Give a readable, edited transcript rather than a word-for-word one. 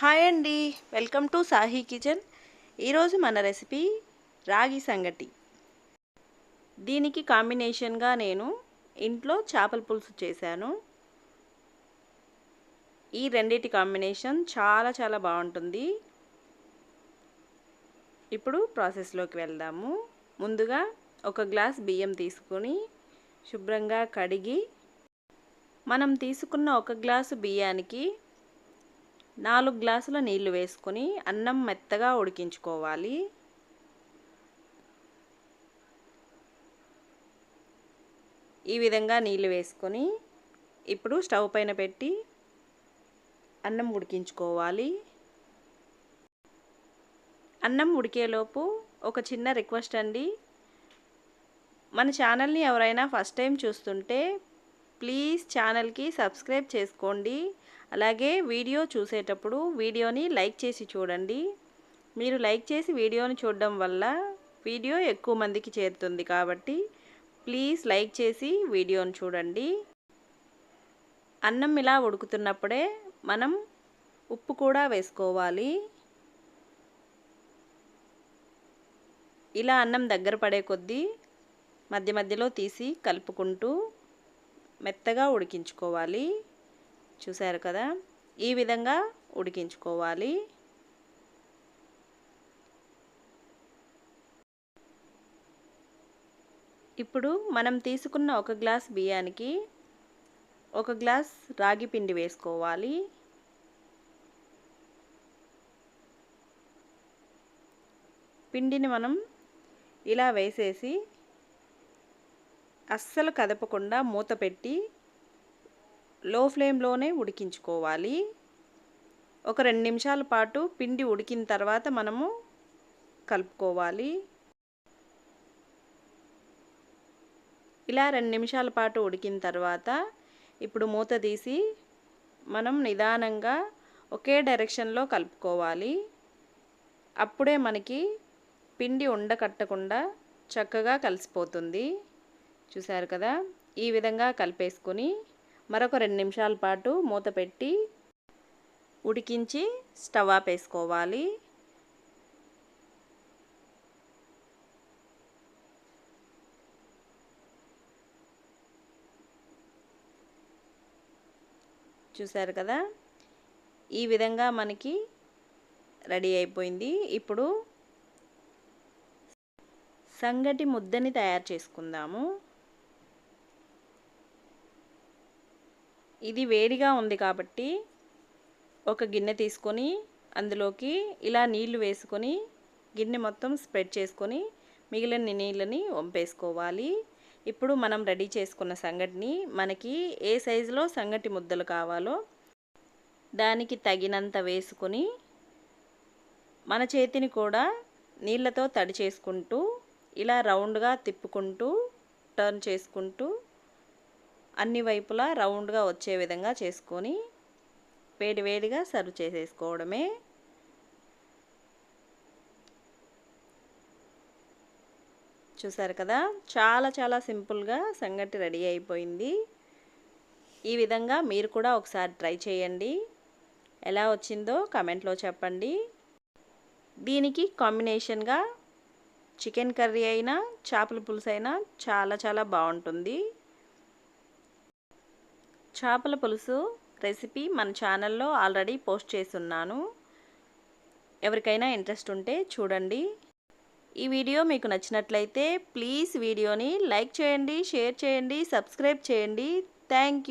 Hi అండి, welcome to Sahi kitchen. ఈరోజు మన రెసిపీ రాగి సంగటి. దీనికి కాంబినేషన్గా నేను ఇంట్లో చేపల పులుసు చేశాను. ఈ రెండిటి కాంబినేషన్ చాలా చాలా బాగుంటుంది. ఇప్పుడు ప్రాసెస్లోకి వెళ్దాము. ముందుగా ఒక గ్లాస్ బియ్యం తీసుకొని శుభ్రంగా కడిగి, మనం తీసుకున్న ఒక గ్లాసు బియ్యానికి 4 గ్లాసుల నీళ్లు వేసుకొని అన్నం మెత్తగా ఉడికించుకోవాలి. ఈ విధంగా నీళ్లు వేసుకొని ఇప్పుడు స్టవ్ పైన పెట్టి అన్నం ఉడికించుకోవాలి. అన్నం ఉడికేలోపు ఒక చిన్న రిక్వెస్ట్ అండి, మన ఛానల్ని ఎవరైనా ఫస్ట్ టైం చూస్తుంటే ప్లీజ్ ఛానల్కి సబ్స్క్రైబ్ చేసుకోండి. అలాగే వీడియో చూసేటప్పుడు వీడియోని లైక్ చేసి చూడండి. మీరు లైక్ చేసి వీడియోని చూడడం వల్ల వీడియో ఎక్కువ మందికి చేరుతుంది కాబట్టి ప్లీజ్ లైక్ చేసి వీడియోని చూడండి. అన్నం ఇలా ఉడుకుతున్నప్పుడే మనం ఉప్పు కూడా వేసుకోవాలి. ఇలా అన్నం దగ్గర పడే కొద్దీ మధ్య మధ్యలో తీసి కలుపుకుంటూ మెత్తగా ఉడికించుకోవాలి. చూశారు కదా, ఈ విధంగా ఉడికించుకోవాలి. ఇప్పుడు మనం తీసుకున్న ఒక గ్లాస్ బియ్యానికి ఒక గ్లాస్ రాగి పిండి వేసుకోవాలి. పిండిని మనం ఇలా వేసేసి అస్సలు కదపకుండా మూత పెట్టి లో ఫ్లేమ్లోనే ఉడికించుకోవాలి. ఒక 2 నిమిషాల పాటు పిండి ఉడికిన తర్వాత మనము కలుపుకోవాలి. ఇలా 2 నిమిషాల పాటు ఉడికిన తర్వాత ఇప్పుడు మూత తీసి మనం నిదానంగా ఒకే డైరెక్షన్లో కలుపుకోవాలి. అప్పుడే మనకి పిండి ఉండకట్టకుండా చక్కగా కలిసిపోతుంది. చూశారు కదా, ఈ విధంగా కలిపేసుకొని మరొక 2 నిమిషాల పాటు మూత పెట్టి ఉడికించి స్టవ్ ఆపేసుకోవాలి. చూశారు కదా, ఈ విధంగా మనకి రెడీ అయిపోయింది. ఇప్పుడు సంగటి ముద్దని తయారు చేసుకుందాము. ఇది వేడిగా ఉంది కాబట్టి ఒక గిన్నె తీసుకొని అందులోకి ఇలా నీళ్లు వేసుకొని గిన్నె మొత్తం స్ప్రెడ్ చేసుకొని మిగిలిన నీళ్ళని వంపేసుకోవాలి. ఇప్పుడు మనం రెడీ చేసుకున్న సంగటిని మనకి ఏ సైజులో సంగటి ముద్దలు కావాలో దానికి తగినంత వేసుకొని మన చేతిని కూడా నీళ్ళతో తడి చేసుకుంటూ ఇలా రౌండ్గా తిప్పుకుంటూ టర్న్ చేసుకుంటూ అన్ని వైపులా రౌండ్గా వచ్చే విధంగా చేసుకొని వేడివేడిగా సర్వ్ చేసేసుకోవడమే. చూసారు కదా, చాలా చాలా సింపుల్గా సంగటి రెడీ అయిపోయింది. ఈ విధంగా మీరు కూడా ఒకసారి ట్రై చేయండి. ఎలా వచ్చిందో కామెంట్లో చెప్పండి. దీనికి కాంబినేషన్గా చికెన్ కర్రీ అయినా చేపల పులుసు అయినా చాలా చాలా బాగుంటుంది. చేపల పులుసు రెసిపీ మన ఛానల్లో ఆల్రెడీ పోస్ట్ చేస్తున్నాను. ఎవరికైనా ఇంట్రెస్ట్ ఉంటే చూడండి. ఈ వీడియో మీకు నచ్చినట్లయితే ప్లీజ్ వీడియోని లైక్ చేయండి, షేర్ చేయండి, సబ్స్క్రైబ్ చేయండి. Thank you.